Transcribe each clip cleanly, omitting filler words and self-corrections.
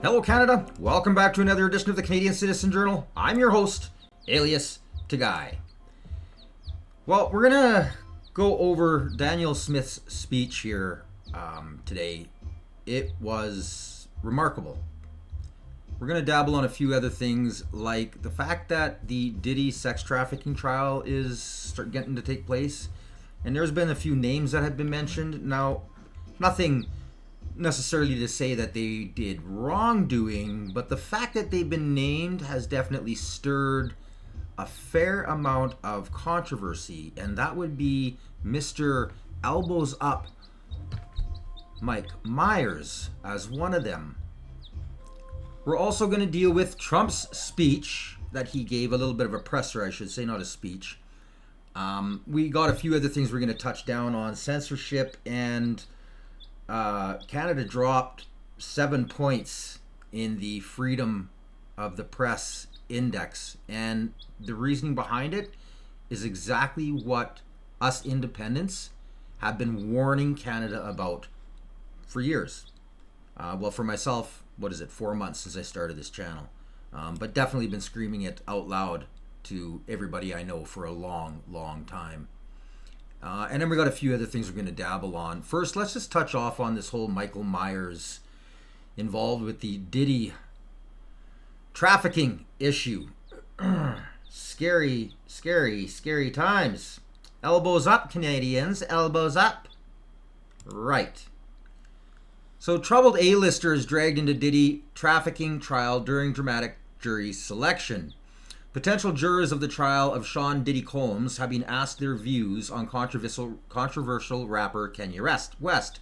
Hello Canada, welcome back to another edition of the Canadian Citizen Journal. I'm your host, alias Tagai. Well, we're gonna go over Danielle Smith's speech here today. It was remarkable. We're gonna dabble on a few other things, like the fact that the Diddy sex trafficking trial is getting to take place, and there's been a few names that have been mentioned. Now, nothing necessarily to say that they did wrongdoing, but the fact that they've been named has definitely stirred a fair amount of controversy, and that would be Mr. Elbows Up Mike Myers as one of them. We're also going to deal with Trump's speech that he gave, a little bit of a presser, I should say, not a speech. We got a few other things we're going to touch down on, censorship, and Canada dropped 7 points in the Freedom of the Press Index, and the reasoning behind it is exactly what us independents have been warning Canada about for years. Well, for myself, 4 months since I started this channel, but definitely been screaming it out loud to everybody I know for a long time. And then we got a few other things we're going to dabble on. First, let's just touch off on this whole Michael Myers involved with the Diddy trafficking issue. Scary times. Elbows up, Canadians. Elbows up. Right. So, troubled A-listers dragged into Diddy trafficking trial during dramatic jury selection. Potential jurors of the trial of Sean Diddy Combs have been asked their views on controversial rapper Kanye West. West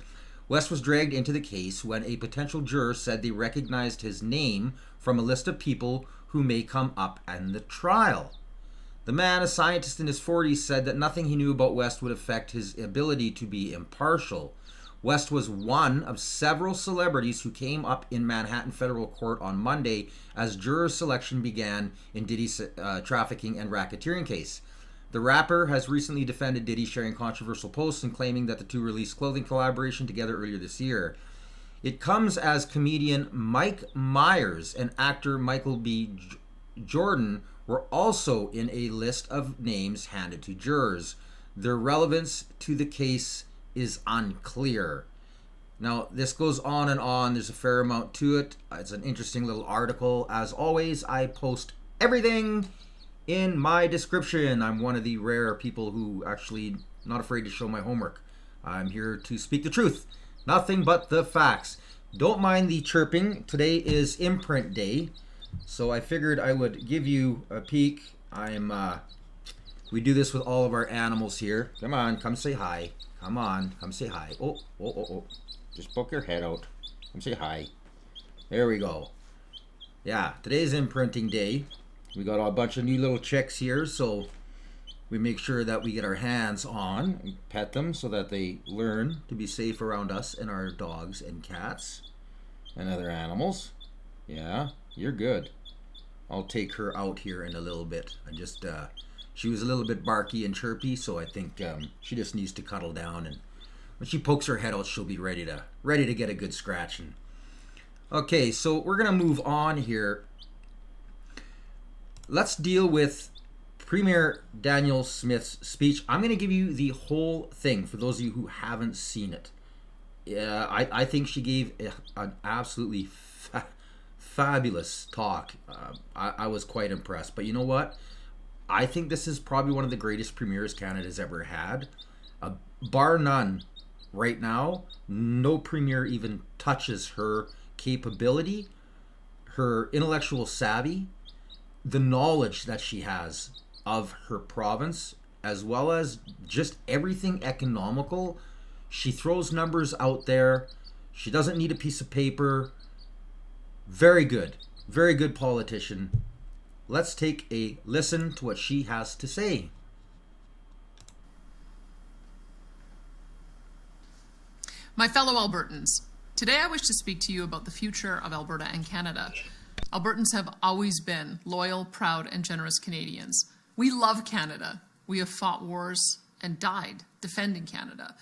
was dragged into the case when a potential juror said they recognized his name from a list of people who may come up in the trial. The man, a scientist in his 40s, said that nothing he knew about West would affect his ability to be impartial. West was one of several celebrities who came up in Manhattan federal court on Monday as juror selection began in Diddy's trafficking and racketeering case. The rapper has recently defended Diddy, sharing controversial posts and claiming that the two released clothing collaboration together earlier this year. It comes as comedian Mike Myers and actor Michael B. Jordan were also in a list of names handed to jurors. Their relevance to the case is unclear. Now, this goes on and on. There's a fair amount to it. It's an interesting little article. As always, I post everything in my description. I'm one of the rare people who actually not afraid to show my homework. I'm here to speak the truth. Nothing but the facts. Don't mind the chirping. Today is imprint day, so I figured I would give you a peek. We do this with all of our animals here. Come on, come say hi. Come on, come say hi. Oh. Just poke your head out. Come say hi. There we go. Yeah, today's imprinting day. We got a bunch of new little chicks here, so we make sure that we get our hands on and pet them so that they learn to be safe around us and our dogs and cats and other animals. Yeah, you're good. I'll take her out here in a little bit. She was a little bit barky and chirpy, so I think she just needs to cuddle down, and when she pokes her head out, she'll be ready to get a good scratch. Okay, so we're gonna move on here. Let's deal with Premier Danielle Smith's speech. I'm gonna give you the whole thing for those of you who haven't seen it. I think she gave an absolutely fabulous talk. I was quite impressed. But you know what? I think this is probably one of the greatest premiers Canada's ever had. Bar none. Right now, no premier even touches her capability, her intellectual savvy, the knowledge that she has of her province, as well as just everything economical. She throws numbers out there. She doesn't need a piece of paper. Very good politician. Let's take a listen to what she has to say. My fellow Albertans, today I wish to speak to you about the future of Alberta and Canada. Albertans have always been loyal, proud, and generous Canadians. We love Canada. We have fought wars and died defending Canada.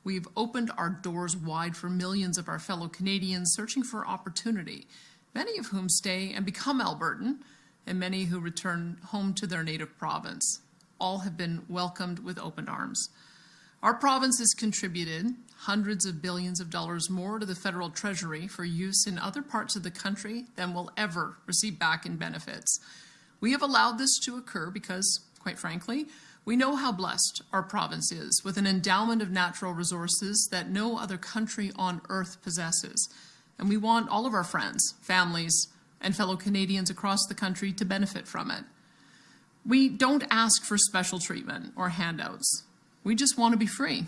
We've opened our doors wide for millions of our fellow Canadians searching for opportunity. many of whom stay and become Albertan, and many who return home to their native province. All have been welcomed with open arms. Our province has contributed hundreds of billions of dollars more to the federal treasury for use in other parts of the country than will ever receive back in benefits. We have allowed this to occur because, quite frankly, we know how blessed our province is with an endowment of natural resources that no other country on earth possesses. And we want all of our friends, families, and fellow Canadians across the country to benefit from it. We don't ask for special treatment or handouts. We just want to be free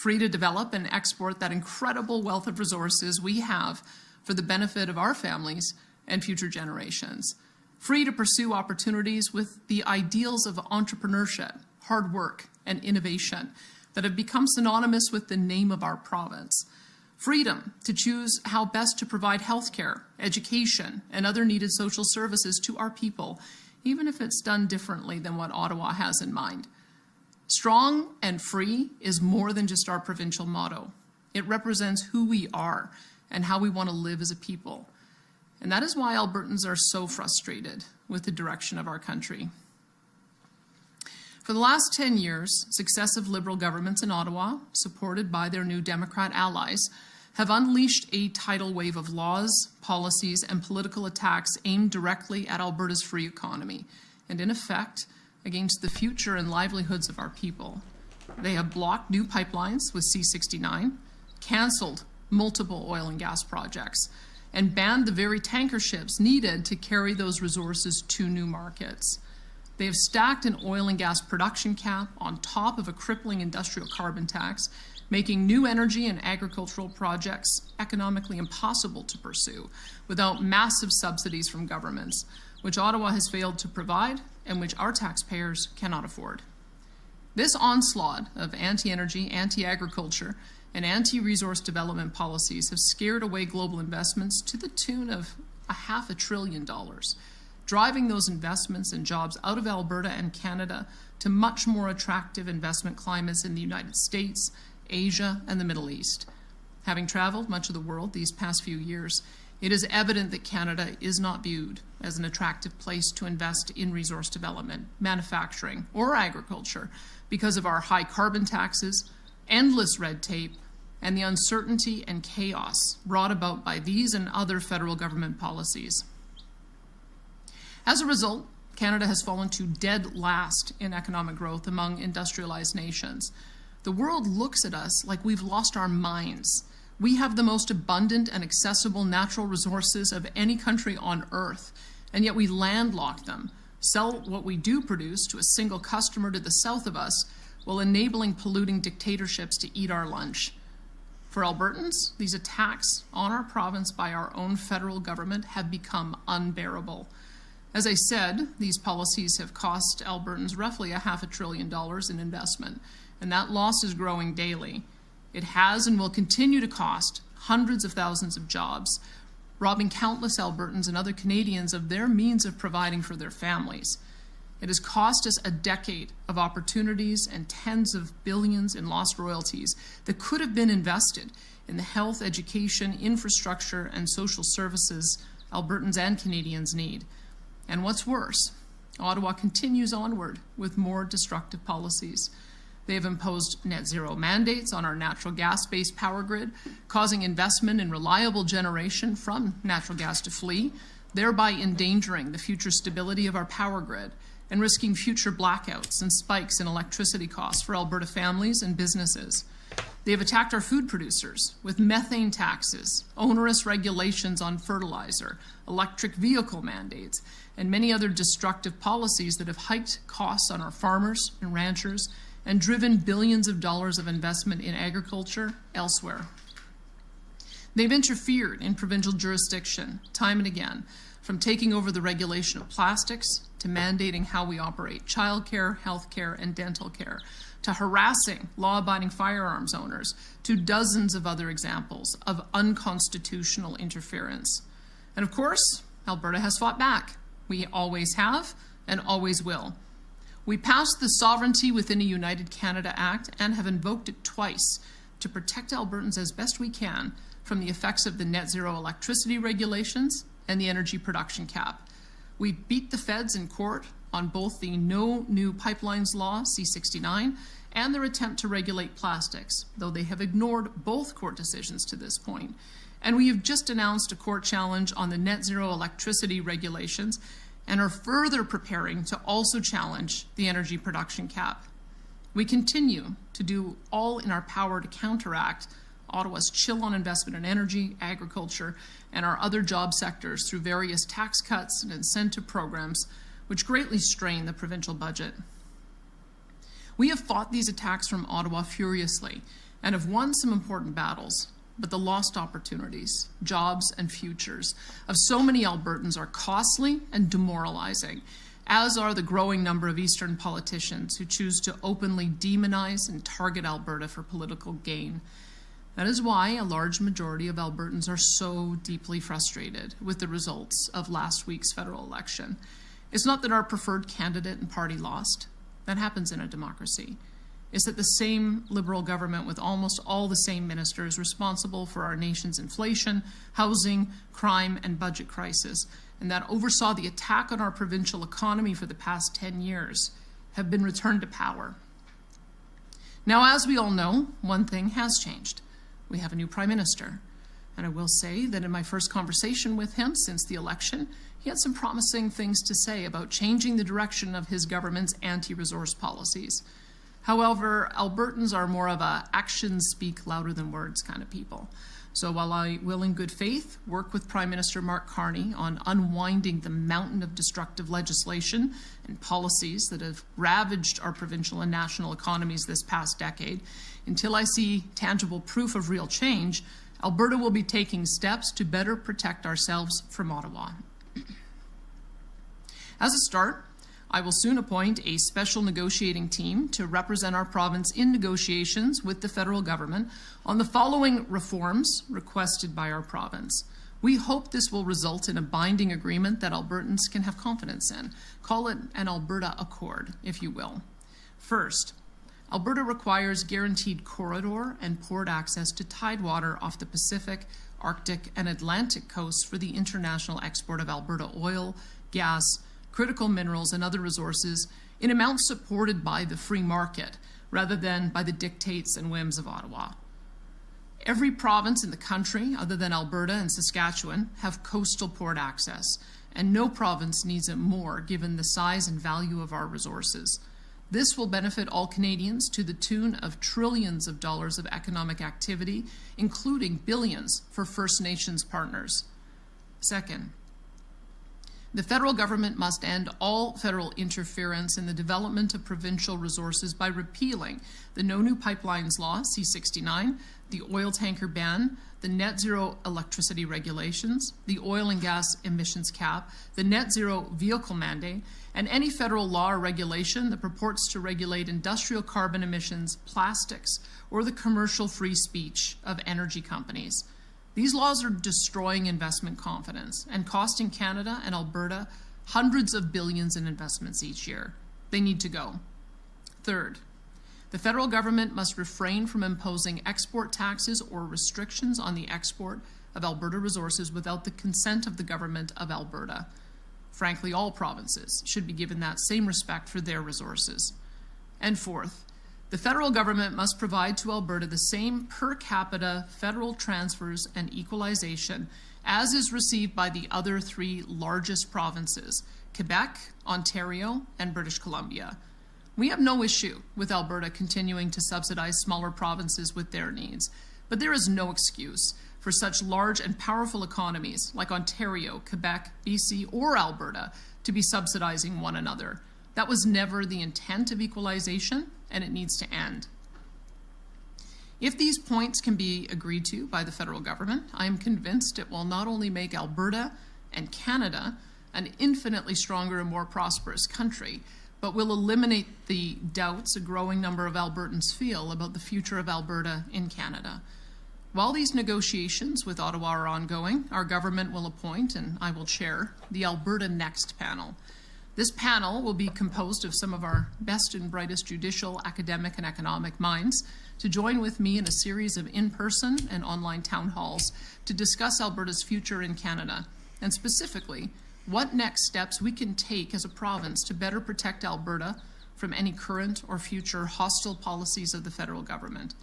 to develop and export that incredible wealth of resources we have for the benefit of our families and future generations. Free to pursue opportunities with the ideals of entrepreneurship, hard work, and innovation that have become synonymous with the name of our province. Freedom to choose how best to provide healthcare, education, and other needed social services to our people, even if it's done differently than what Ottawa has in mind. Strong and free is more than just our provincial motto. It represents who we are and how we want to live as a people. And that is why Albertans are so frustrated with the direction of our country. For the last 10 years, successive Liberal governments in Ottawa, supported by their new Democrat allies, have unleashed a tidal wave of laws, policies, and political attacks aimed directly at Alberta's free economy, and in effect, against the future and livelihoods of our people. They have blocked new pipelines with C-69, cancelled multiple oil and gas projects, and banned the very tanker ships needed to carry those resources to new markets. They have stacked an oil and gas production cap on top of a crippling industrial carbon tax, making new energy and agricultural projects economically impossible to pursue without massive subsidies from governments, which Ottawa has failed to provide and which our taxpayers cannot afford. This onslaught of anti-energy, anti-agriculture, and anti-resource development policies have scared away global investments to the tune of $500 billion, driving those investments and jobs out of Alberta and Canada to much more attractive investment climates in the United States, Asia, and the Middle East. Having traveled much of the world these past few years, it is evident that Canada is not viewed as an attractive place to invest in resource development, manufacturing, or agriculture because of our high carbon taxes, endless red tape, and the uncertainty and chaos brought about by these and other federal government policies. As a result, Canada has fallen to dead last in economic growth among industrialized nations. The world looks at us like we've lost our minds. We have the most abundant and accessible natural resources of any country on earth, and yet we landlock them, sell what we do produce to a single customer to the south of us, while enabling polluting dictatorships to eat our lunch. For Albertans, these attacks on our province by our own federal government have become unbearable. As I said, these policies have cost Albertans roughly $500 billion in investment, and that loss is growing daily. It has and will continue to cost hundreds of thousands of jobs, robbing countless Albertans and other Canadians of their means of providing for their families. It has cost us a decade of opportunities and tens of billions in lost royalties that could have been invested in the health, education, infrastructure, and social services Albertans and Canadians need. And what's worse, Ottawa continues onward with more destructive policies. They have imposed net zero mandates on our natural gas-based power grid, causing investment in reliable generation from natural gas to flee, thereby endangering the future stability of our power grid and risking future blackouts and spikes in electricity costs for Alberta families and businesses. They have attacked our food producers with methane taxes, onerous regulations on fertilizer, electric vehicle mandates, and many other destructive policies that have hiked costs on our farmers and ranchers and driven billions of dollars of investment in agriculture elsewhere. They've interfered in provincial jurisdiction time and again, from taking over the regulation of plastics to mandating how we operate childcare, healthcare, and dental care, to harassing law-abiding firearms owners, to dozens of other examples of unconstitutional interference. And of course, Alberta has fought back. We always have and always will. We passed the Sovereignty Within a United Canada Act and have invoked it twice to protect Albertans as best we can from the effects of the net zero electricity regulations and the energy production cap. We beat the feds in court on both the No New Pipelines Law, C-69, and their attempt to regulate plastics, though they have ignored both court decisions to this point. And we have just announced a court challenge on the net zero electricity regulations and are further preparing to also challenge the energy production cap. We continue to do all in our power to counteract Ottawa's chill on investment in energy, agriculture, and our other job sectors through various tax cuts and incentive programs, which greatly strain the provincial budget. We have fought these attacks from Ottawa furiously and have won some important battles, but the lost opportunities, jobs, and futures of so many Albertans are costly and demoralizing, as are the growing number of Eastern politicians who choose to openly demonize and target Alberta for political gain. That is why a large majority of Albertans are so deeply frustrated with the results of last week's federal election. It's not that our preferred candidate and party lost. That happens in a democracy. It's that the same Liberal government with almost all the same ministers responsible for our nation's inflation, housing, crime, and budget crisis, and that oversaw the attack on our provincial economy for the past 10 years, have been returned to power. Now, as we all know, one thing has changed. We have a new Prime Minister. And I will say that in my first conversation with him since the election, he had some promising things to say about changing the direction of his government's anti-resource policies. However, Albertans are more of a actions speak louder than words kind of people. So while I will in good faith work with Prime Minister Mark Carney on unwinding the mountain of destructive legislation and policies that have ravaged our provincial and national economies this past decade, until I see tangible proof of real change, Alberta will be taking steps to better protect ourselves from Ottawa. As a start, I will soon appoint a special negotiating team to represent our province in negotiations with the federal government on the following reforms requested by our province. We hope this will result in a binding agreement that Albertans can have confidence in. Call it an Alberta Accord, if you will. First, Alberta requires guaranteed corridor and port access to tidewater off the Pacific, Arctic, and Atlantic coasts for the international export of Alberta oil, gas, critical minerals, and other resources in amounts supported by the free market rather than by the dictates and whims of Ottawa. Every province in the country, other than Alberta and Saskatchewan, have coastal port access, and no province needs it more given the size and value of our resources. This will benefit all Canadians to the tune of trillions of dollars of economic activity, including billions for First Nations partners. Second, the federal government must end all federal interference in the development of provincial resources by repealing the No New Pipelines Law, C-69, the oil tanker ban, the net zero electricity regulations, the oil and gas emissions cap, the net zero vehicle mandate, and any federal law or regulation that purports to regulate industrial carbon emissions, plastics, or the commercial free speech of energy companies. These laws are destroying investment confidence and costing Canada and Alberta hundreds of billions in investments each year. They need to go. Third, the federal government must refrain from imposing export taxes or restrictions on the export of Alberta resources without the consent of the government of Alberta. Frankly, all provinces should be given that same respect for their resources. And fourth, the federal government must provide to Alberta the same per capita federal transfers and equalization as is received by the other three largest provinces, Quebec, Ontario, and British Columbia. We have no issue with Alberta continuing to subsidize smaller provinces with their needs, but there is no excuse for such large and powerful economies like Ontario, Quebec, BC, or Alberta to be subsidizing one another. That was never the intent of equalization, and it needs to end. If these points can be agreed to by the federal government, I am convinced it will not only make Alberta and Canada an infinitely stronger and more prosperous country, but will eliminate the doubts a growing number of Albertans feel about the future of Alberta in Canada. While these negotiations with Ottawa are ongoing, our government will appoint, and I will chair, the Alberta Next panel. This panel will be composed of some of our best and brightest judicial, academic, and economic minds to join with me in a series of in-person and online town halls to discuss Alberta's future in Canada and specifically, what next steps we can take as a province to better protect Alberta from any current or future hostile policies of the federal government.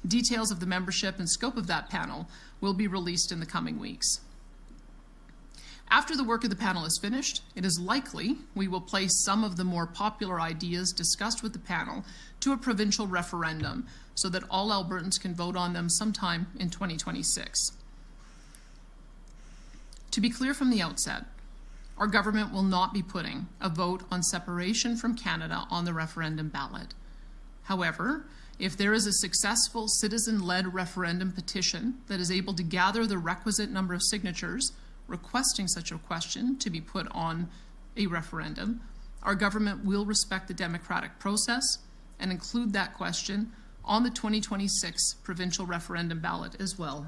Details of the membership and scope of that panel will be released in the coming weeks. After the work of the panel is finished, it is likely we will place some of the more popular ideas discussed with the panel to a provincial referendum so that all Albertans can vote on them sometime in 2026. To be clear from the outset, our government will not be putting a vote on separation from Canada on the referendum ballot. However, if there is a successful citizen-led referendum petition that is able to gather the requisite number of signatures requesting such a question to be put on a referendum, our government will respect the democratic process and include that question on the 2026 provincial referendum ballot as well.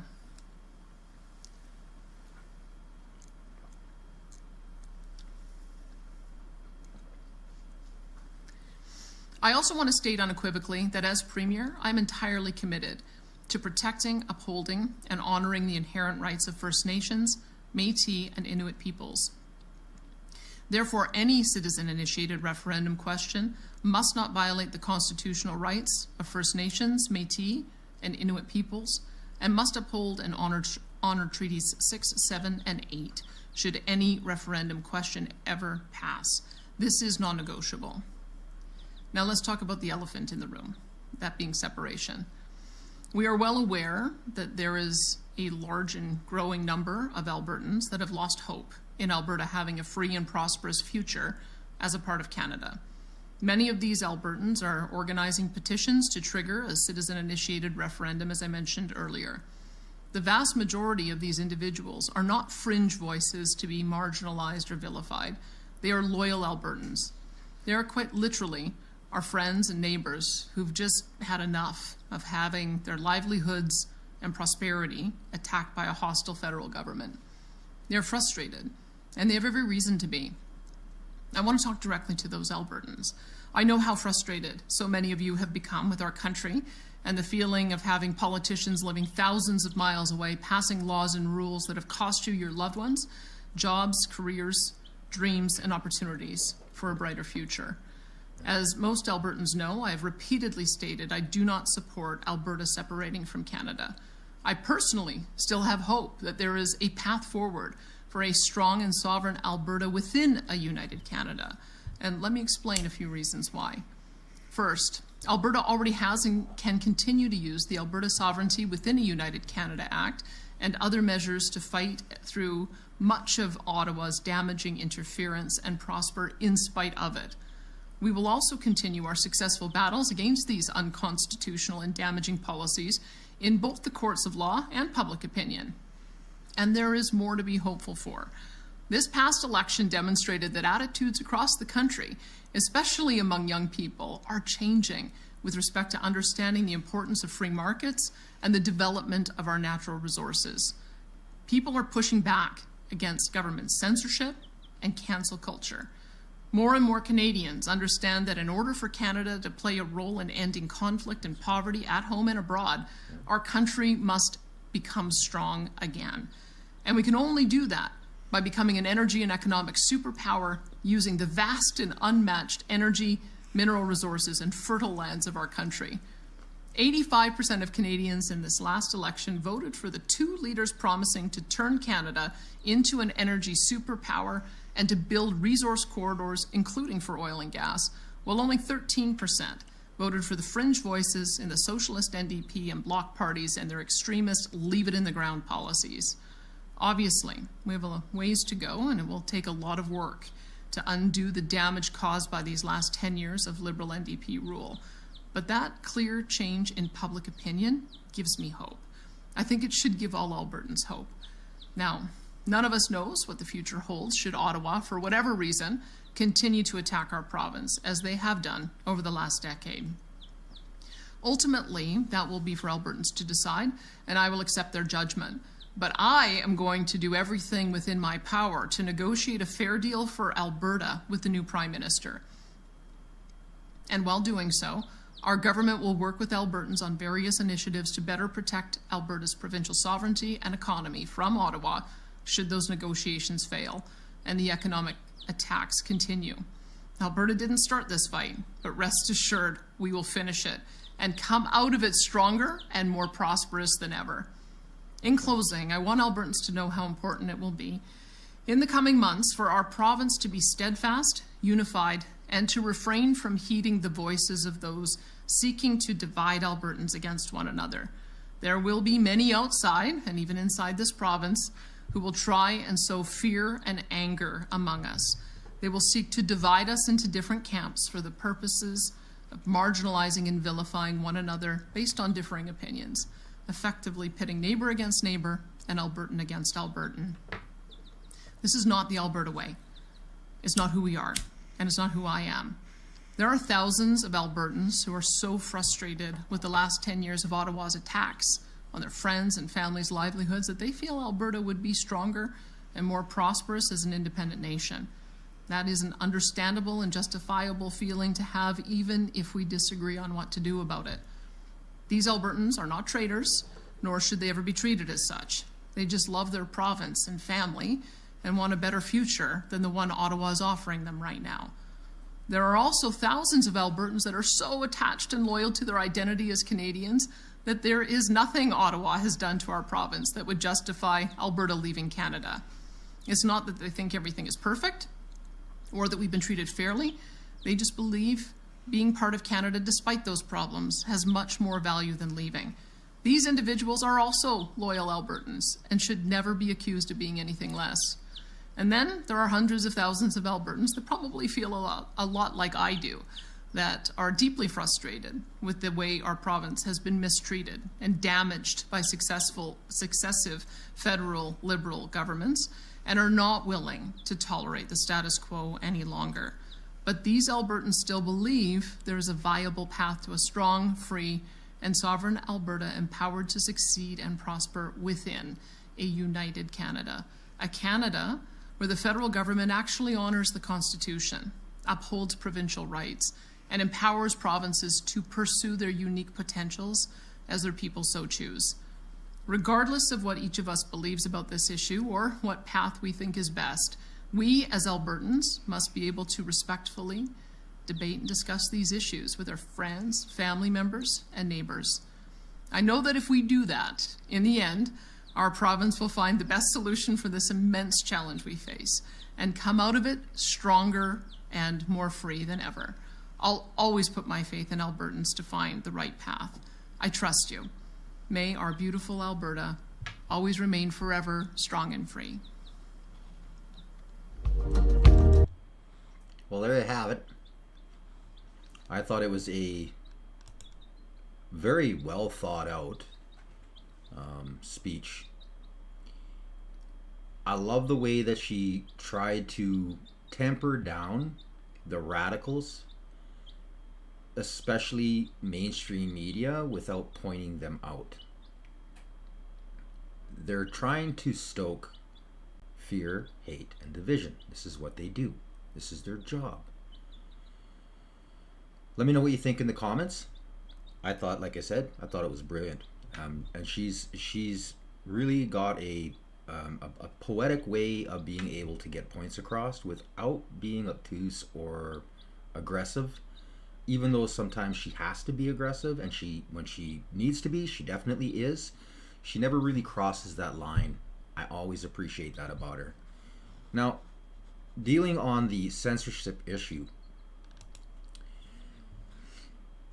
I also want to state unequivocally that as Premier, I'm entirely committed to protecting, upholding, and honoring the inherent rights of First Nations, Métis, and Inuit peoples. Therefore, any citizen-initiated referendum question must not violate the constitutional rights of First Nations, Métis, and Inuit peoples, and must uphold and honor Treaties 6, 7, and 8, should any referendum question ever pass. This is non-negotiable. Now let's talk about the elephant in the room, that being separation. We are well aware that there is a large and growing number of Albertans that have lost hope in Alberta having a free and prosperous future as a part of Canada. Many of these Albertans are organizing petitions to trigger a citizen-initiated referendum, as I mentioned earlier. The vast majority of these individuals are not fringe voices to be marginalized or vilified. They are loyal Albertans. They are quite literally our friends and neighbors who've just had enough of having their livelihoods and prosperity attacked by a hostile federal government. They're frustrated, and they have every reason to be. I want to talk directly to those Albertans. I know how frustrated so many of you have become with our country and the feeling of having politicians living thousands of miles away passing laws and rules that have cost you your loved ones, jobs, careers, dreams, and opportunities for a brighter future. As most Albertans know, I have repeatedly stated I do not support Alberta separating from Canada. I personally still have hope that there is a path forward for a strong and sovereign Alberta within a united Canada. And let me explain a few reasons why. First, Alberta already has and can continue to use the Alberta Sovereignty within a United Canada Act and other measures to fight through much of Ottawa's damaging interference and prosper in spite of it. We will also continue our successful battles against these unconstitutional and damaging policies in both the courts of law and public opinion. And there is more to be hopeful for. This past election demonstrated that attitudes across the country, especially among young people, are changing with respect to understanding the importance of free markets and the development of our natural resources. People are pushing back against government censorship and cancel culture. More and more Canadians understand that in order for Canada to play a role in ending conflict and poverty at home and abroad, our country must become strong again. And we can only do that by becoming an energy and economic superpower using the vast and unmatched energy, mineral resources, and fertile lands of our country. 85% of Canadians in this last election voted for the two leaders promising to turn Canada into an energy superpower and to build resource corridors, including for oil and gas, while only 13% voted for the fringe voices in the Socialist NDP and Bloc parties and their extremist leave-it-in-the-ground policies. Obviously, we have a ways to go, and it will take a lot of work to undo the damage caused by these last 10 years of Liberal NDP rule. But that clear change in public opinion gives me hope. I think it should give all Albertans hope. Now, none of us knows what the future holds should Ottawa, for whatever reason, continue to attack our province, as they have done over the last decade. Ultimately, that will be for Albertans to decide, and I will accept their judgment. But I am going to do everything within my power to negotiate a fair deal for Alberta with the new Prime Minister. And while doing so, our government will work with Albertans on various initiatives to better protect Alberta's provincial sovereignty and economy from Ottawa should those negotiations fail and the economic attacks continue. Alberta didn't start this fight, but rest assured we will finish it and come out of it stronger and more prosperous than ever. In closing, I want Albertans to know how important it will be in the coming months for our province to be steadfast, unified, and to refrain from heeding the voices of those seeking to divide Albertans against one another. There will be many outside, and even inside this province, who will try and sow fear and anger among us. They will seek to divide us into different camps for the purposes of marginalizing and vilifying one another based on differing opinions, effectively pitting neighbor against neighbor and Albertan against Albertan. This is not the Alberta way. It's not who we are, and it's not who I am. There are thousands of Albertans who are so frustrated with the last 10 years of Ottawa's attacks on their friends' and families' livelihoods that they feel Alberta would be stronger and more prosperous as an independent nation. That is an understandable and justifiable feeling to have, even if we disagree on what to do about it. These Albertans are not traitors, nor should they ever be treated as such. They just love their province and family and want a better future than the one Ottawa is offering them right now. There are also thousands of Albertans that are so attached and loyal to their identity as Canadians that there is nothing Ottawa has done to our province that would justify Alberta leaving Canada. It's not that they think everything is perfect or that we've been treated fairly. They just believe being part of Canada, despite those problems, has much more value than leaving. These individuals are also loyal Albertans and should never be accused of being anything less. And then there are hundreds of thousands of Albertans that probably feel a lot like I do, that are deeply frustrated with the way our province has been mistreated and damaged by successive federal Liberal governments, and are not willing to tolerate the status quo any longer. But these Albertans still believe there is a viable path to a strong, free, and sovereign Alberta empowered to succeed and prosper within a united Canada. A Canada where the federal government actually honors the Constitution, upholds provincial rights, and empowers provinces to pursue their unique potentials as their people so choose. Regardless of what each of us believes about this issue or what path we think is best, we as Albertans must be able to respectfully debate and discuss these issues with our friends, family members, and neighbors. I know that if we do that, in the end, our province will find the best solution for this immense challenge we face and come out of it stronger and more free than ever. I'll always put my faith in Albertans to find the right path. I trust you. May our beautiful Alberta always remain forever strong and free. Well, there you have it. I thought it was a very well thought out speech. I love the way that she tried to temper down the radicals, especially mainstream media, without pointing them out. They're trying to stoke fear, hate, and division. This is what they do. This is their job. Let me know what you think in the comments. I thought, like I said, I thought it was brilliant. And she's really got a poetic way of being able to get points across without being obtuse or aggressive. Even though sometimes she has to be aggressive, and when she needs to be, she definitely is. She never really crosses that line. I always appreciate that about her. Now, dealing on the censorship issue,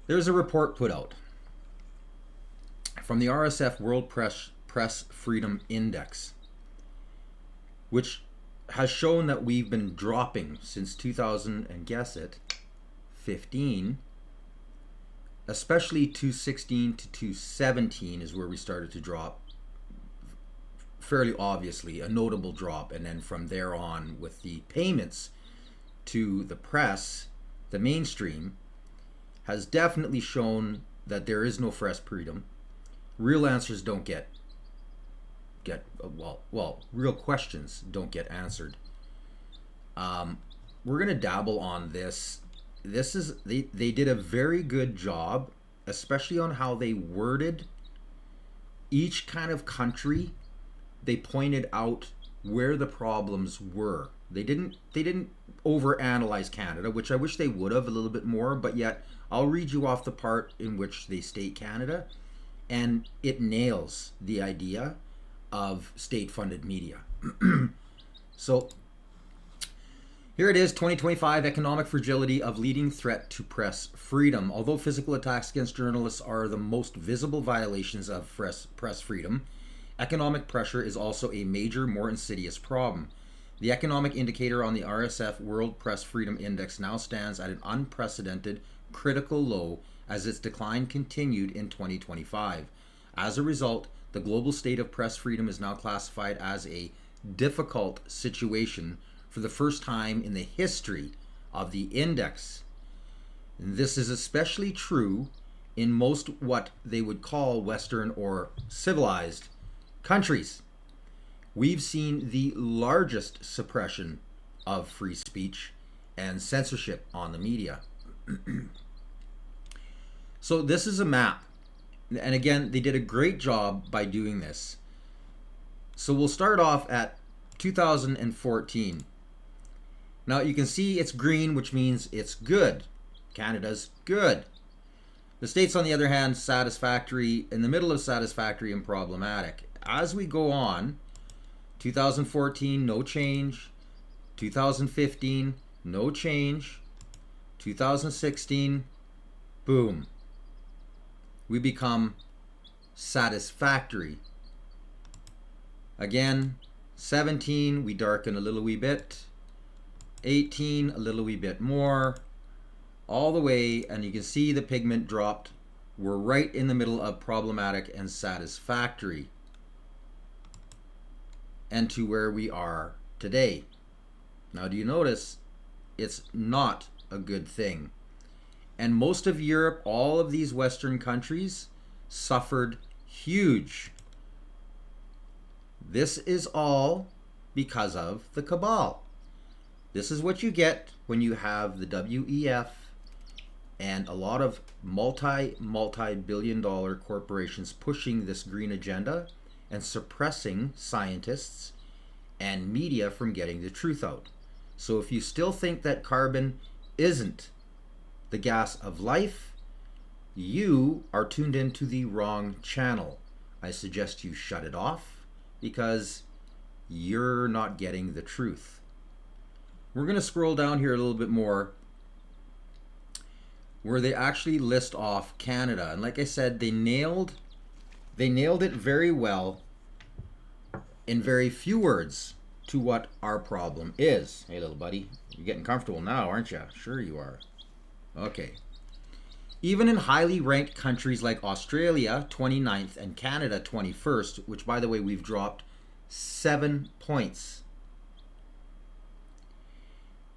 there's a report put out from the RSF World Press Freedom Index, which has shown that we've been dropping since 2000, and guess it, 15, especially 2016 to 2017 is where we started to drop fairly obviously, a notable drop, and then from there on with the payments to the press, the mainstream, has definitely shown that there is no press freedom. Real answers don't get real questions don't get answered. We're gonna dabble on this. They did a very good job, especially on how they worded each kind of country. They pointed out where the problems were. They didn't overanalyze Canada, which I wish they would have a little bit more, but yet I'll read you off the part in which they state Canada, and it nails the idea of state-funded media. So here it is, 2025, economic fragility of leading threat to press freedom. Although physical attacks against journalists are the most visible violations of press freedom, economic pressure is also a major, more insidious problem. The economic indicator on the RSF World Press Freedom Index now stands at an unprecedented critical low as its decline continued in 2025. As a result, the global state of press freedom is now classified as a difficult situation for the first time in the history of the index. And this is especially true in most what they would call Western or civilized countries. We've seen the largest suppression of free speech and censorship on the media. So this is a map. And again, they did a great job by doing this. So we'll start off at 2014. Now you can see it's green, which means it's good. Canada's good. The states, on the other hand, satisfactory, in the middle of satisfactory and problematic. As we go on, 2014, no change. 2015, no change. 2016, boom. We become satisfactory. Again, 17, we darken a little wee bit. 18, a little wee bit more. All the way, and you can see the pigment dropped. We're right in the middle of problematic and satisfactory. And to where we are today. Now, do you notice it's not a good thing? And most of Europe, all of these Western countries, suffered huge. This is all because of the cabal. This is what you get when you have the WEF and a lot of multi-billion dollar corporations pushing this green agenda and suppressing scientists and media from getting the truth out. So if you still think that carbon isn't the gas of life, you are tuned into the wrong channel. I suggest you shut it off because you're not getting the truth. We're going to scroll down here a little bit more where they actually list off Canada. And like I said, they nailed it very well in very few words to what our problem is. Hey, little buddy, you're getting comfortable now, aren't you? Sure you are. Okay. Even in highly ranked countries like Australia, 29th, and Canada, 21st, which, by the way, we've dropped 7 points.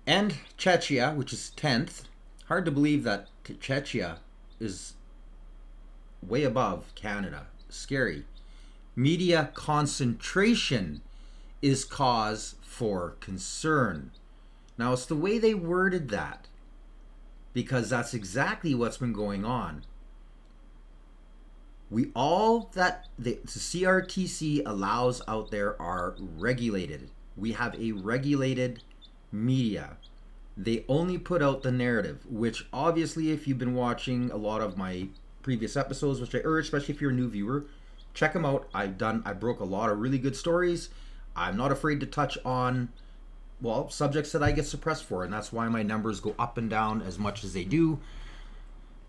And Czechia, which is 10th. Hard to believe that Czechia is way above Canada. Scary. Media concentration is cause for concern. Now, it's the way they worded that, because that's exactly what's been going on. All that the CRTC allows out there are regulated. We have a regulated media. They only put out the narrative, which obviously, if you've been watching a lot of my previous episodes, which I urge, especially if you're a new viewer, check them out. I broke a lot of really good stories. I'm not afraid to touch on, well, subjects that I get suppressed for, and that's why my numbers go up and down as much as they do.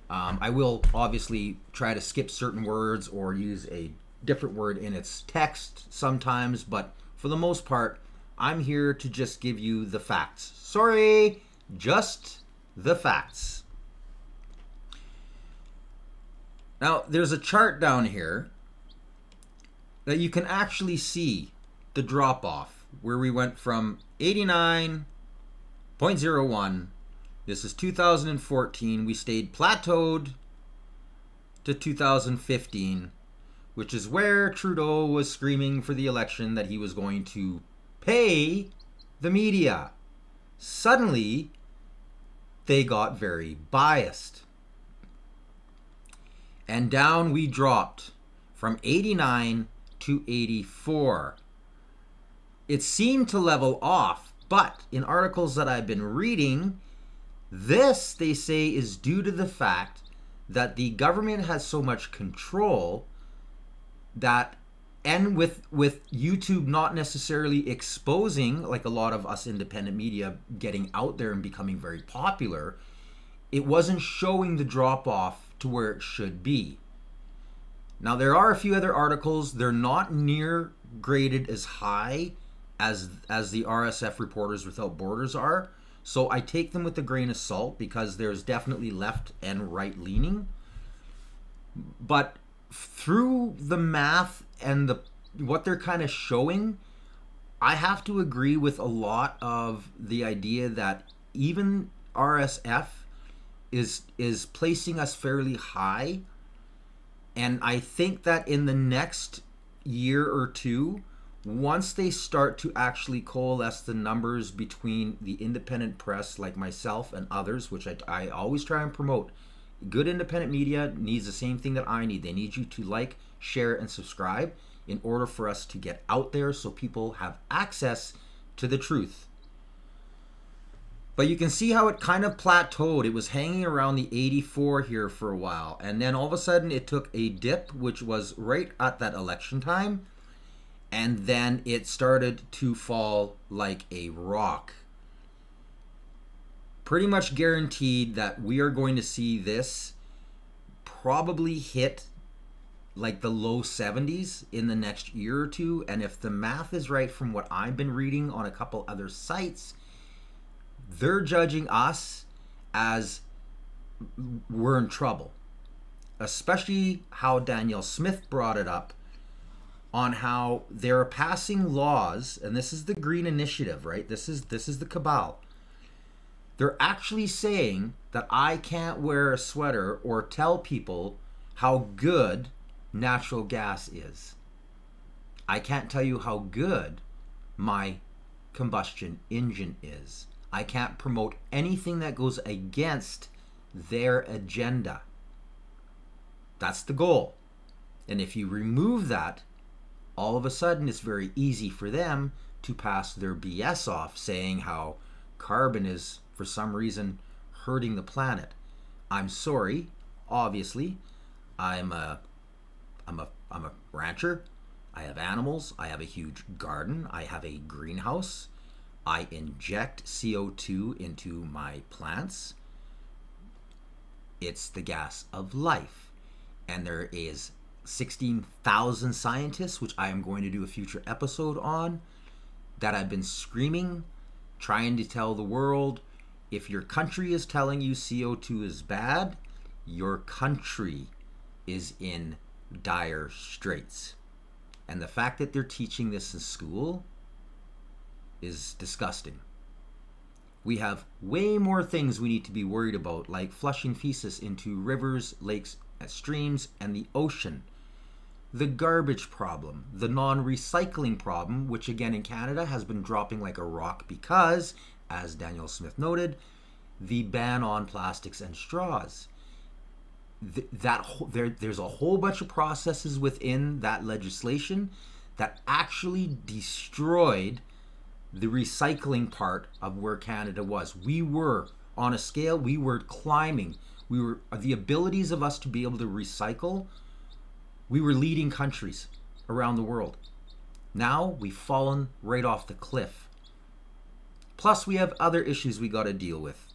I will obviously try to skip certain words or use a different word in its text sometimes, but for the most part, I'm here to just give you the facts. Sorry, just the facts. Now, there's a chart down here that you can actually see the drop-off, where we went from 89.01. This is 2014. We stayed plateaued to 2015, which is where Trudeau was screaming for the election that he was going to pay the media. Suddenly, they got very biased. And down we dropped from 89 to 84. it seemed to level off, but in articles that I've been reading, this, they say, is due to the fact that the government has so much control that, and with YouTube not necessarily exposing, like a lot of us independent media getting out there and becoming very popular, it wasn't showing the drop off to where it should be. Now there are a few other articles. They're not near graded as high as the RSF Reporters Without Borders are. So I take them with a grain of salt because there's definitely left and right leaning. But through the math and what they're kind of showing, I have to agree with a lot of the idea that even RSF is placing us fairly high. And I think that in the next year or two, once they start to actually coalesce the numbers between the independent press like myself and others, which I always try and promote, good independent media needs the same thing that I need. They need you to like, share, and subscribe in order for us to get out there so people have access to the truth. But you can see how it kind of plateaued. It was hanging around the 84 here for a while. And then all of a sudden it took a dip, which was right at that election time. And then it started to fall like a rock. Pretty much guaranteed that we are going to see this probably hit like the low 70s in the next year or two. And if the math is right from what I've been reading on a couple other sites, they're judging us as we're in trouble. Especially how Danielle Smith brought it up on how they're passing laws, and this is the Green Initiative, right? This is the cabal. They're actually saying that I can't wear a sweater or tell people how good natural gas is. I can't tell you how good my combustion engine is. I can't promote anything that goes against their agenda. That's the goal. And if you remove that, all of a sudden it's very easy for them to pass their BS off, saying how carbon is for some reason hurting the planet. I'm sorry, obviously. I'm a rancher. I have animals. I have a huge garden. I have a greenhouse. I inject CO2 into my plants. It's the gas of life. And there is 16,000 scientists, which I am going to do a future episode on, that have been screaming, trying to tell the world, if your country is telling you CO2 is bad, your country is in dire straits. And the fact that they're teaching this in school is disgusting. We have way more things we need to be worried about, like flushing feces into rivers, lakes, streams, and the ocean. The garbage problem, the non-recycling problem, which again in Canada has been dropping like a rock because, as Danielle Smith noted, the ban on plastics and straws. There's a whole bunch of processes within that legislation that actually destroyed the recycling part of where Canada was. We were on a scale, we were climbing. We were, the abilities of us to be able to recycle, we were leading countries around the world. Now we've fallen right off the cliff. Plus we have other issues we got to deal with,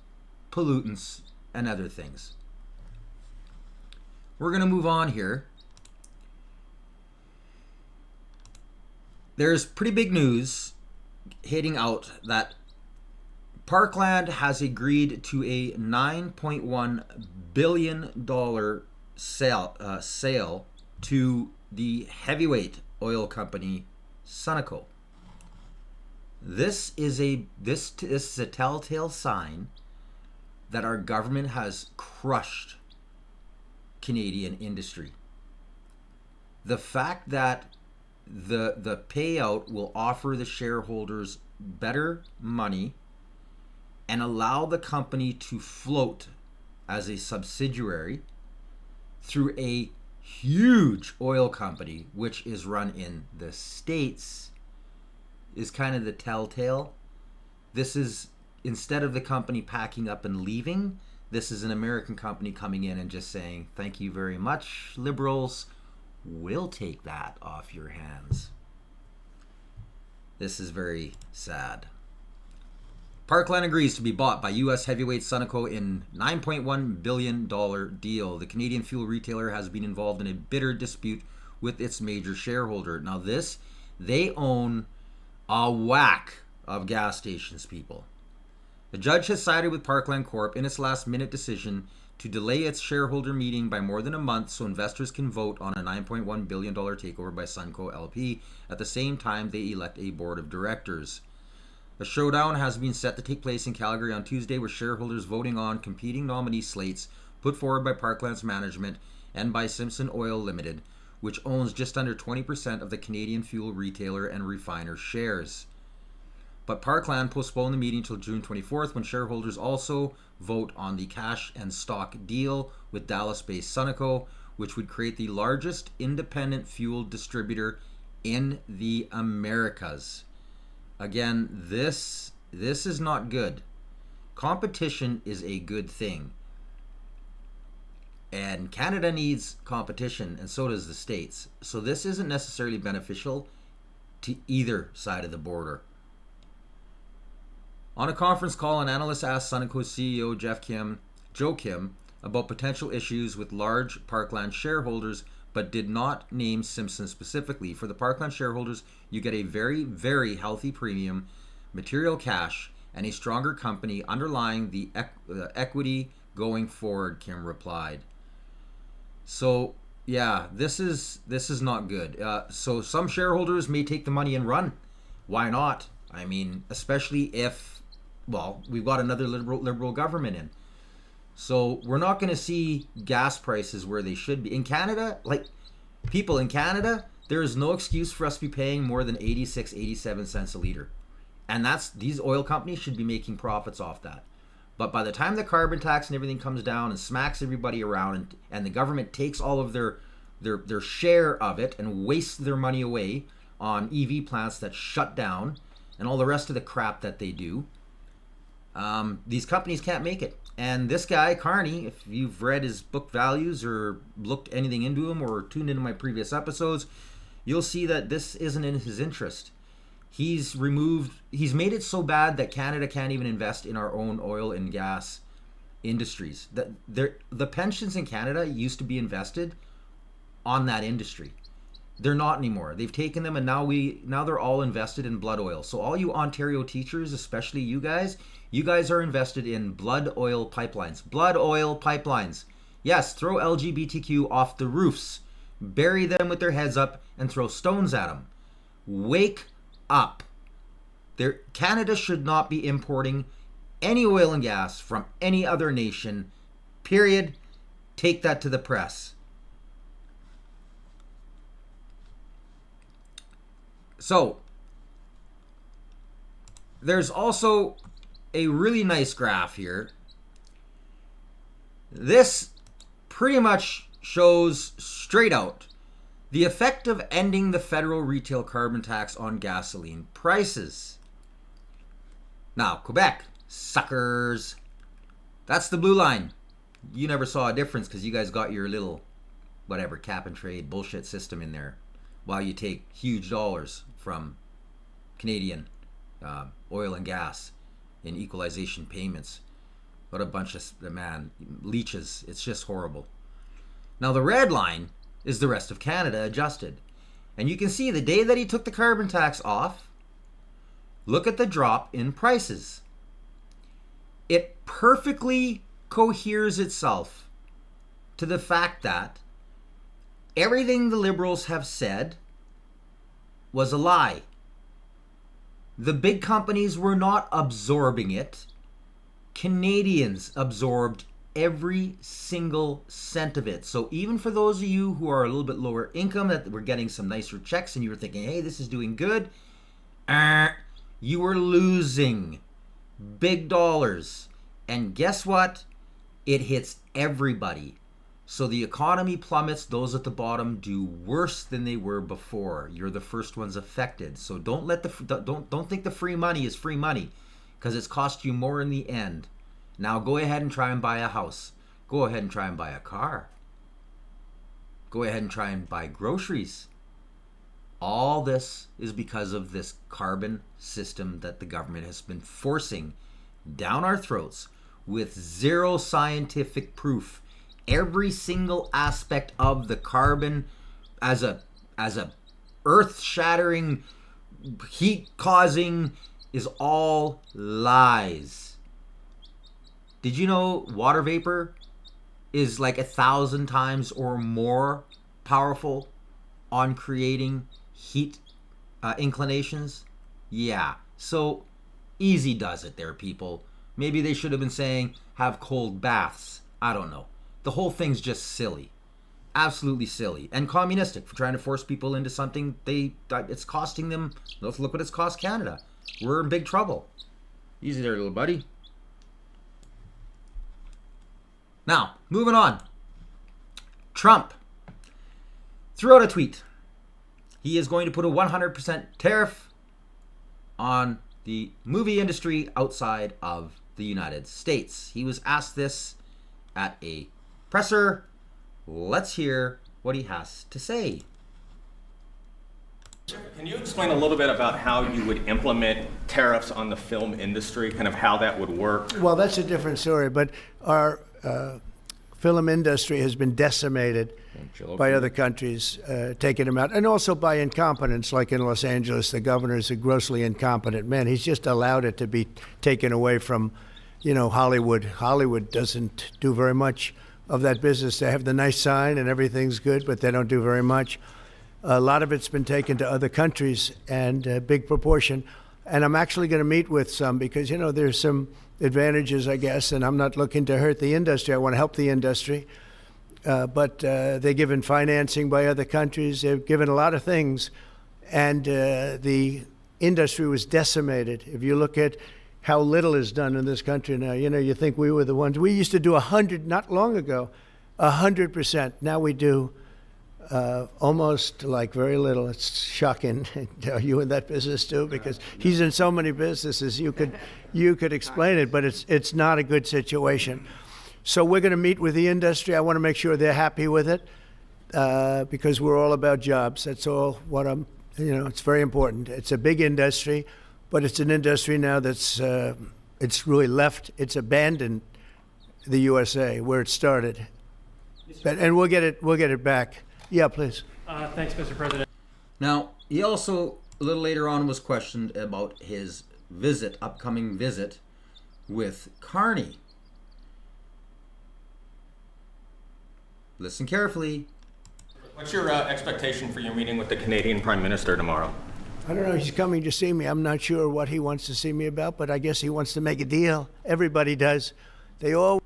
pollutants and other things. We're going to move on here. There's pretty big news hitting out that Parkland has agreed to a $9.1 billion sale to the heavyweight oil company Sunoco. This is a telltale sign that our government has crushed Canadian industry. The fact that the payout will offer the shareholders better money and allow the company to float as a subsidiary through a huge oil company which is run in the States is kind of the telltale. This is, instead of the company packing up and leaving, this is an American company coming in and just saying, thank you very much, liberals. We'll take that off your hands. This is very sad. Parkland agrees to be bought by U.S. heavyweight Sunoco in $9.1 billion deal. The Canadian fuel retailer has been involved in a bitter dispute with its major shareholder. Now they own a whack of gas stations, people. The judge has sided with Parkland Corp in its last-minute decision to delay its shareholder meeting by more than a month so investors can vote on a $9.1 billion takeover by Sunoco LP at the same time they elect a board of directors. A showdown has been set to take place in Calgary on Tuesday with shareholders voting on competing nominee slates put forward by Parkland's management and by Simpson Oil Limited, which owns just under 20% of the Canadian fuel retailer and refiner shares. But Parkland postponed the meeting till June 24th when shareholders also vote on the cash and stock deal with Dallas-based Sunoco, which would create the largest independent fuel distributor in the Americas. Again, this is not good. Competition is a good thing. And Canada needs competition, and so does the States. So this isn't necessarily beneficial to either side of the border. On a conference call, an analyst asked Sunoco CEO Joe Kim, about potential issues with large Parkland shareholders, but did not name Simpson specifically. For the Parkland shareholders, you get a very, very healthy premium, material cash, and a stronger company underlying the equity going forward, Kim replied. So, yeah, this is not good. So some shareholders may take the money and run. Why not? I mean, especially if, well, we've got another liberal government in. So we're not going to see gas prices where they should be. In Canada, like, people in Canada, there is no excuse for us to be paying more than 86, 87 cents a liter. And these oil companies should be making profits off that. But by the time the carbon tax and everything comes down and smacks everybody around, and the government takes all of their share of it and wastes their money away on EV plants that shut down and all the rest of the crap that they do, these companies can't make it. And this guy, Carney, if you've read his book Values or looked anything into him or tuned into my previous episodes, you'll see that this isn't in his interest. He's made it so bad that Canada can't even invest in our own oil and gas industries. The pensions in Canada used to be invested on that industry. They're not anymore. They've taken them, and now they're all invested in blood oil. So all you Ontario teachers, especially you guys are invested in blood oil pipelines. Blood oil pipelines. Yes, throw LGBTQ off the roofs. Bury them with their heads up and throw stones at them. Wake up. Canada should not be importing any oil and gas from any other nation. Period. Take that to the press. So, there's also a really nice graph here. This pretty much shows straight out the effect of ending the federal retail carbon tax on gasoline prices. Now, Quebec, suckers. That's the blue line. You never saw a difference because you guys got your little, whatever, cap and trade bullshit system in there, while you take huge dollars from Canadian oil and gas in equalization payments. What a bunch of, leeches. It's just horrible. Now the red line is the rest of Canada adjusted. And you can see the day that he took the carbon tax off, look at the drop in prices. It perfectly coheres itself to the fact that everything the Liberals have said was a lie. The big companies were not absorbing it. Canadians absorbed every single cent of it. So even for those of you who are a little bit lower income, that were getting some nicer checks and you were thinking, hey, this is doing good, you were losing big dollars. And guess what? It hits everybody. So the economy plummets. Those at the bottom do worse than they were before. You're the first ones affected. So don't think the free money is free money, because it's cost you more in the end. Now go ahead and try and buy a house. Go ahead and try and buy a car. Go ahead and try and buy groceries. All this is because of this carbon system that the government has been forcing down our throats with zero scientific proof. Every single aspect of the carbon as a earth-shattering, heat-causing is all lies. Did you know water vapor is like 1,000 times or more powerful on creating heat inclinations? Yeah. So easy does it there, people. Maybe they should have been saying have cold baths. I don't know. The whole thing's just silly. Absolutely silly. And communistic for trying to force people into something it's costing them. Look what it's cost Canada. We're in big trouble. Easy there, little buddy. Now, moving on. Trump threw out a tweet. He is going to put a 100% tariff on the movie industry outside of the United States. He was asked this at a presser. Let's hear what he has to say. Can you explain a little bit about how you would implement tariffs on the film industry, kind of how that would work? Well, that's a different story, but our film industry has been decimated by other countries taking them out, and also by incompetence, like in Los Angeles. The governor is a grossly incompetent man. He's just allowed it to be taken away from, Hollywood. Hollywood doesn't do very much of that business. They have the nice sign and everything's good, but they don't do very much. A lot of it's been taken to other countries, and a big proportion. And I'm actually going to meet with some because, there's some advantages, I guess, and I'm not looking to hurt the industry. I want to help the industry. But they're given financing by other countries. They're given a lot of things. And the industry was decimated. If you look at how little is done in this country now, you think we were the ones. We used to do 100, not long ago, 100%. Now we do almost like very little. It's shocking. Are you in that business too? Because he's in so many businesses. You could explain it, but it's not a good situation. So we're going to meet with the industry. I want to make sure they're happy with it because we're all about jobs. That's all what it's very important. It's a big industry, but it's an industry now that's it's really left. It's abandoned the USA where it started, and we'll get it back. Yeah, please. Thanks, Mr. President. Now, he also, a little later on, was questioned about his upcoming visit with Carney. Listen carefully. What's your expectation for your meeting with the Canadian Prime Minister tomorrow? I don't know. He's coming to see me. I'm not sure what he wants to see me about, but I guess he wants to make a deal. Everybody does. They all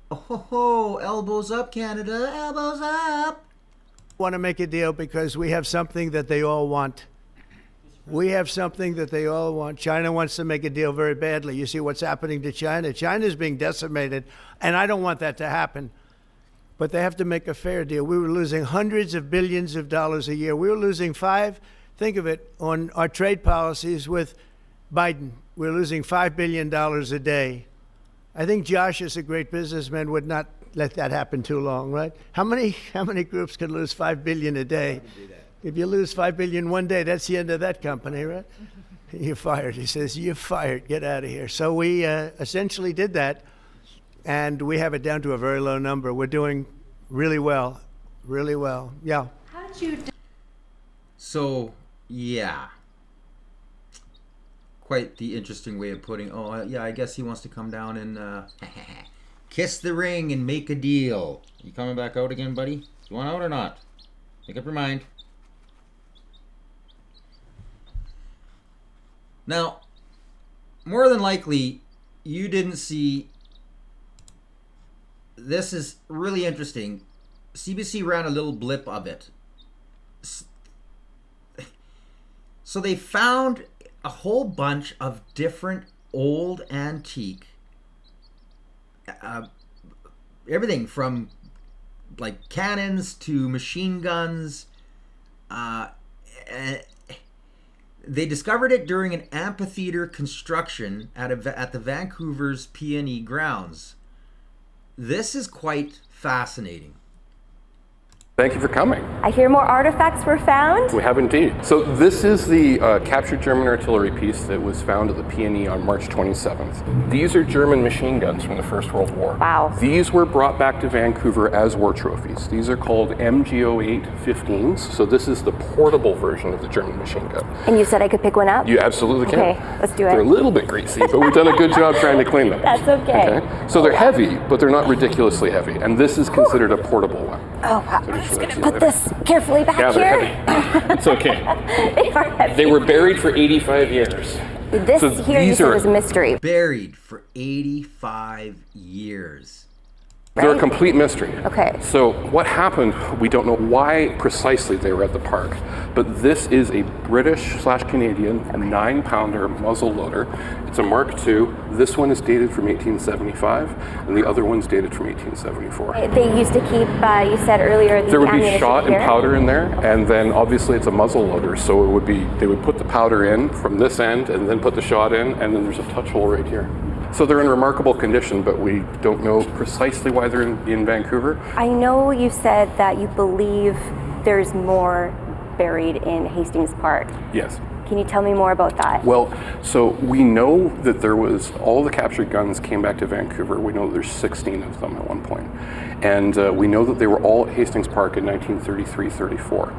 elbows up, Canada, elbows up. Want to make a deal because we have something that they all want. We have something that they all want. China wants to make a deal very badly. You see what's happening to China? China's being decimated, and I don't want that to happen. But they have to make a fair deal. We were losing hundreds of billions of dollars a year. We were losing think of it, on our trade policies with Biden. We're losing $5 billion a day. I think Josh, as a great businessman, would not let that happen too long, right? How many groups can lose $5 billion a day? If you lose $5 billion one day, that's the end of that company, right? You're fired. He says, you're fired. Get out of here. So we essentially did that, and we have it down to a very low number. We're doing really well, really well. Yeah. How did you? So, yeah. Quite the interesting way of putting. I guess he wants to come down and kiss the ring and make a deal. You coming back out again, buddy? You want out or not? Make up your mind. Now, more than likely, you didn't see. This is really interesting. CBC ran a little blip of it. So they found a whole bunch of different old antique everything from like cannons to machine guns. They discovered it during an amphitheater construction at the Vancouver's PNE grounds. This is quite fascinating. Thank you for coming. I hear more artifacts were found. We have indeed. So this is the captured German artillery piece that was found at the PNE on March 27th. These are German machine guns from the First World War. Wow. These were brought back to Vancouver as war trophies. These are called MG08-15s. So this is the portable version of the German machine gun. And you said I could pick one up? You absolutely can. Okay, let's do it. They're a little bit greasy, but we've done a good job trying to clean them. That's okay. So they're heavy, but they're not ridiculously heavy. And this is considered a portable one. Oh, wow. I'm just going to put this carefully back Yeah, here. they're heavy. It's okay. They are heavy. They were buried for 85 years. This So here you these said are- was a mystery. Buried for 85 years. They're a Right. complete mystery. Okay. So what happened, we don't know why precisely they were at the park, but this is a British/Canadian 9-pounder muzzle loader. It's a Mark II. This one is dated from 1875, and the other one's dated from 1874. They used to keep, you said earlier, the There would be ammunition shot and here. powder in there, and then obviously it's a muzzle loader, so it would be, they would put the powder in from this end and then put the shot in, and then there's a touch hole right here. So they're in remarkable condition, but we don't know precisely why they're in Vancouver. I know you said that you believe there's more buried in Hastings Park. Yes. Can you tell me more about that? Well, so we know that there was, all the captured guns came back to Vancouver. We know that there's 16 of them at one point. And we know that they were all at Hastings Park in 1933-34.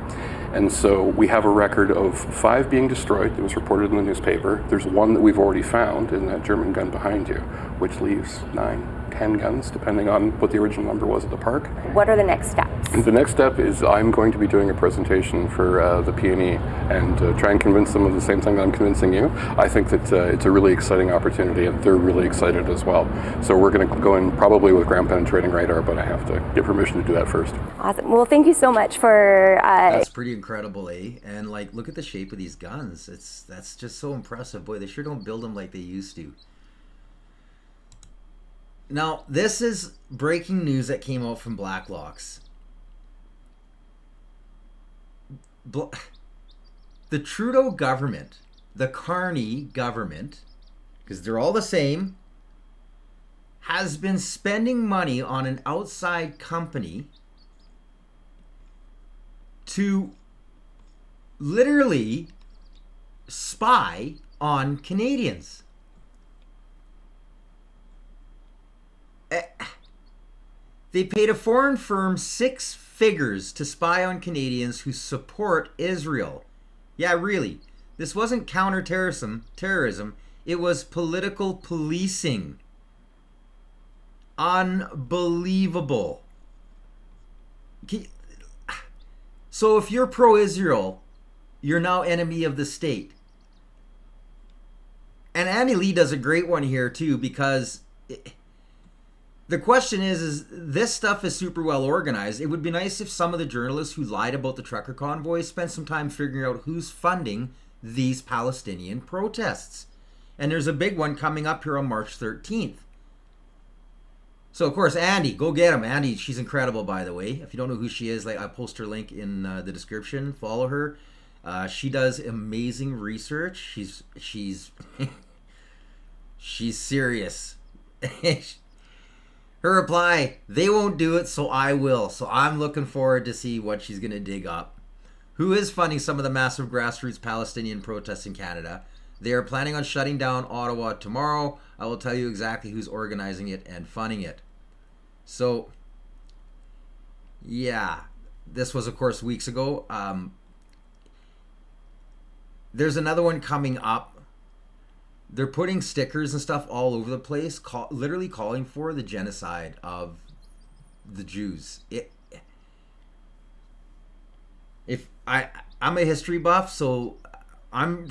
And so we have a record of 5 being destroyed. It was reported in the newspaper. There's one that we've already found in that German gun behind you, which leaves 9, 10 guns, depending on what the original number was at the park. What are the next steps? The next step is I'm going to be doing a presentation for the PNE and try and convince them of the same thing that I'm convincing you. I think that it's a really exciting opportunity, and they're really excited as well. So we're going to go in probably with ground penetrating radar, but I have to get permission to do that first. Awesome. Well, thank you so much for... That's pretty incredible, eh? And like, look at the shape of these guns. That's just so impressive. Boy, they sure don't build them like they used to. Now, this is breaking news that came out from Blacklocks. The Trudeau government, the Carney government, because they're all the same, has been spending money on an outside company to literally spy on Canadians. They paid a foreign firm 6 figures to spy on Canadians who support Israel. Yeah, really. This wasn't counterterrorism, it was political policing. Unbelievable. So if you're pro-Israel, you're now enemy of the state. And Annie Lee does a great one here too, because the question is this stuff is super well organized. It would be nice if some of the journalists who lied about the trucker convoys spent some time figuring out who's funding these Palestinian protests. And there's a big one coming up here on March 13th. So, of course, Andy, go get him. Andy, she's incredible, by the way. If you don't know who she is, like, I'll post her link in the description. Follow her. She does amazing research. She's serious. Her reply, they won't do it, so I will. So I'm looking forward to see what she's going to dig up. Who is funding some of the massive grassroots Palestinian protests in Canada? They are planning on shutting down Ottawa tomorrow. I will tell you exactly who's organizing it and funding it. So, yeah, this was, of course, weeks ago. There's another one coming up. They're putting stickers and stuff all over the place, literally calling for the genocide of the Jews. I'm a history buff, so I'm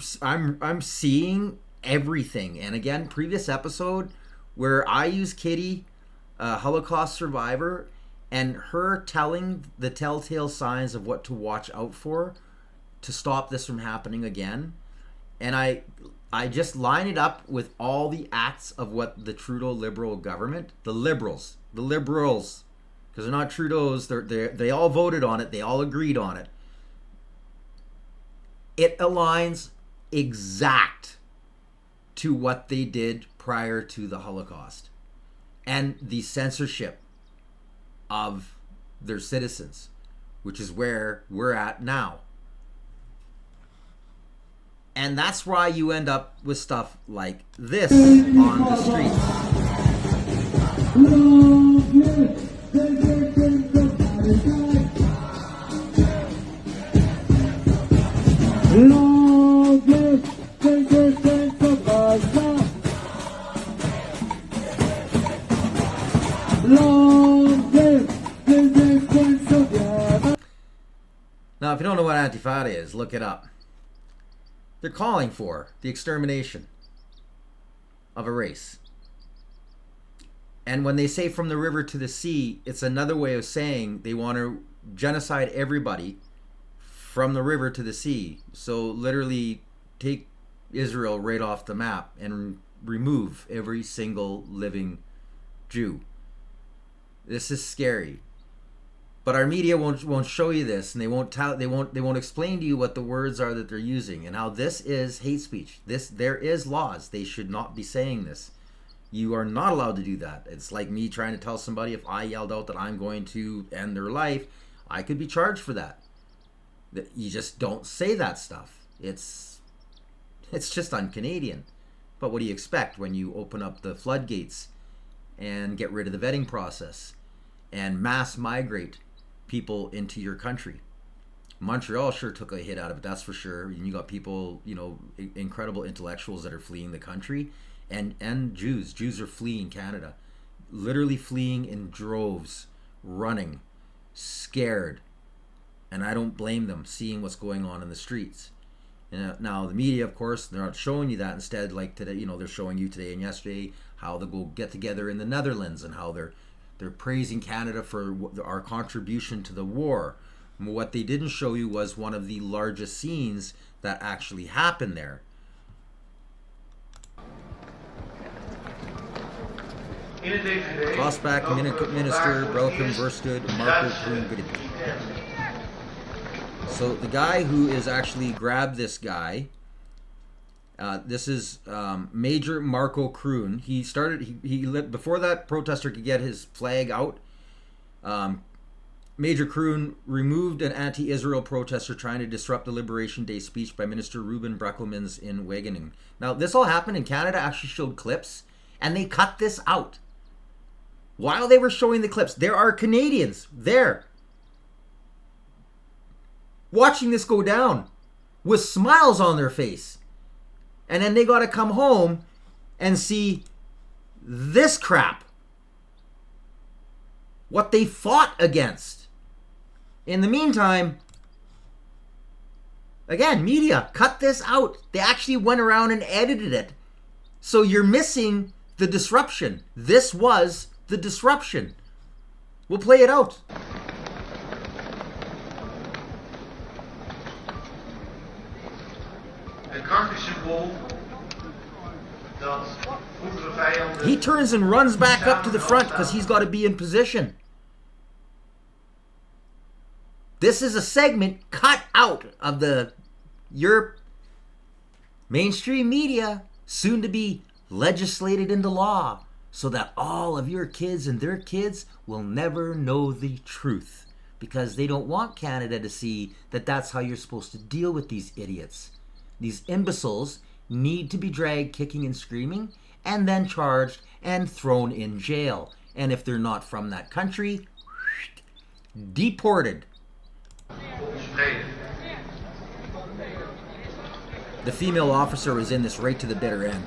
seeing everything. And again, previous episode where I use Kitty, a Holocaust survivor, and her telling the telltale signs of what to watch out for to stop this from happening again. And I just line it up with all the acts of what the Trudeau Liberal government, the liberals, because because they're not Trudeau's. They all voted on it. They all agreed on it. It aligns exact to what they did prior to the Holocaust and the censorship of their citizens, which is where we're at now. And that's why you end up with stuff like this on the streets. Now, if you don't know what Antifada is, look it up. They're calling for the extermination of a race. And when they say from the river to the sea, it's another way of saying they want to genocide everybody from the river to the sea. So literally take Israel right off the map and remove every single living Jew. This is scary. But our media won't show you this, and they won't explain to you what the words are that they're using and how this is hate speech. There is laws. They should not be saying this. You are not allowed to do that. It's like me trying to tell somebody if I yelled out that I'm going to end their life, I could be charged for that. You just don't say that stuff. It's just un-Canadian. But what do you expect when you open up the floodgates and get rid of the vetting process and mass migrate people into your country? Montreal sure took a hit out of it, that's for sure. And you got people, incredible intellectuals that are fleeing the country, and Jews are fleeing Canada, literally fleeing in droves, running, scared, and I don't blame them, seeing what's going on in the streets. Now the media, of course, they're not showing you that. Instead, like today, they're showing you today and yesterday how they go get together in the Netherlands and how they're praising Canada for our contribution to the war. What they didn't show you was one of the largest scenes that actually happened there. Glasbach Minister Belkom Verstud Marco Kroon. So the guy who is actually grabbed this guy, this is Major Marco Kroon. He started, he before that protester could get his flag out, Major Kroon removed an anti-Israel protester trying to disrupt the Liberation Day speech by Minister Ruben Brekelmans in Wageningen. Now, this all happened, and Canada actually showed clips, and they cut this out. While they were showing the clips, there are Canadians there watching this go down with smiles on their face. And then they got to come home and see this crap. What they fought against. In the meantime, again, media, cut this out. They actually went around and edited it. So you're missing the disruption. This was the disruption. We'll play it out. He turns and runs back up to the front because he's got to be in position. This is a segment cut out of your mainstream media, soon to be legislated into law, so that all of your kids and their kids will never know the truth, because they don't want Canada to see that that's how you're supposed to deal with these idiots. These imbeciles need to be dragged kicking and screaming and then charged and thrown in jail. And if they're not from that country, deported. The female officer was in this right to the bitter end.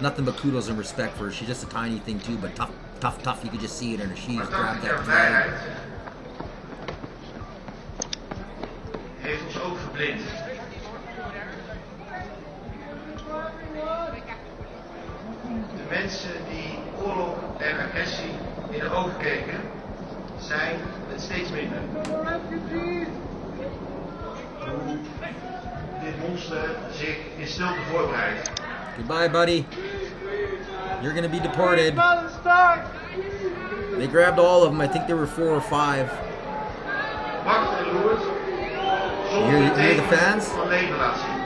Nothing but kudos and respect for her. She's just a tiny thing too, but tough. You could just see it in her. She's grabbed that flag. Heeft ons ook verblind. De mensen die oorlog en agressie in de ogen keken, zijn het steeds minder. Hoe dit monster zich in stilte voorbereidt. Goodbye, buddy. You're gonna be deported. They grabbed all of them. I think there were 4 or 5. Wacht en loert. You hear the fans? Van leveratie.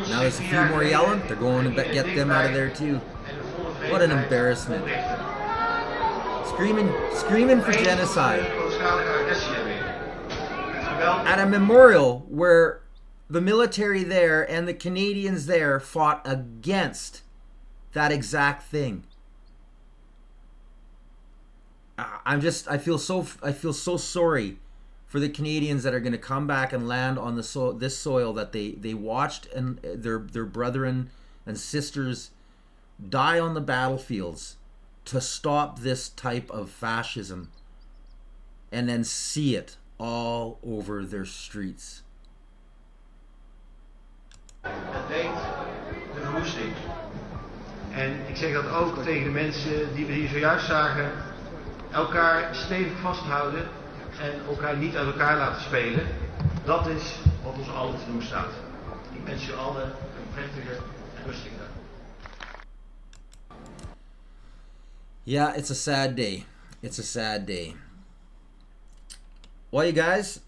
Now there's a few more yelling. They're going to get them out of there too. What an embarrassment. Screaming for genocide. At a memorial where the military there and the Canadians there fought against that exact thing. I feel so sorry for the Canadians that are going to come back and land on this soil that they watched and their brethren and sisters die on the battlefields to stop this type of fascism, and then see it all over their streets. Het heet de verwoesting. En ik zeg dat ook tegen de mensen die we hier zojuist zagen. Elkaar stevig vasthouden en elkaar niet uit elkaar laten spelen. Dat is wat ons allen te doen staat. Ik wens je allen een prettige en rustige dag. Yeah, it's a sad day. It's a sad day. Well, you guys,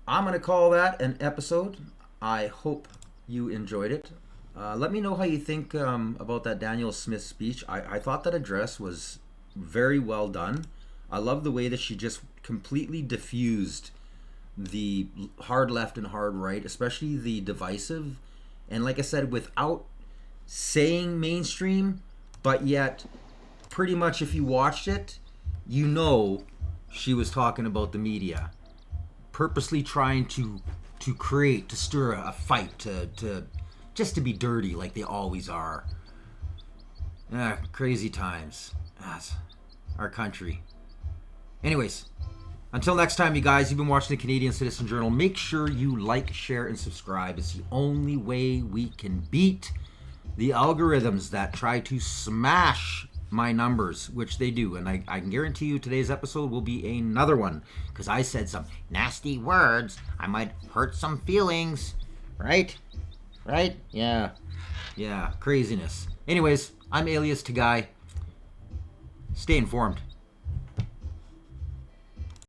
I'm going to call that an episode. I hope you enjoyed it. Let me know how you think about that Danielle Smith speech. I thought that address was very well done. I love the way that she just completely diffused the hard left and hard right, especially the divisive. And like I said, without saying mainstream, but yet pretty much if you watched it, you know she was talking about the media. Purposely trying to stir a fight, to just to be dirty like they always are. Crazy times. That's our country. Anyways, until next time, you guys, you've been watching the Canadian Citizen Journal. Make sure you like, share, and subscribe. It's the only way we can beat the algorithms that try to smash my numbers, which they do. And I can guarantee you today's episode will be another one, because I said some nasty words. I might hurt some feelings. Right? Yeah, craziness. Anyways, I'm Alias to Guy. Stay informed.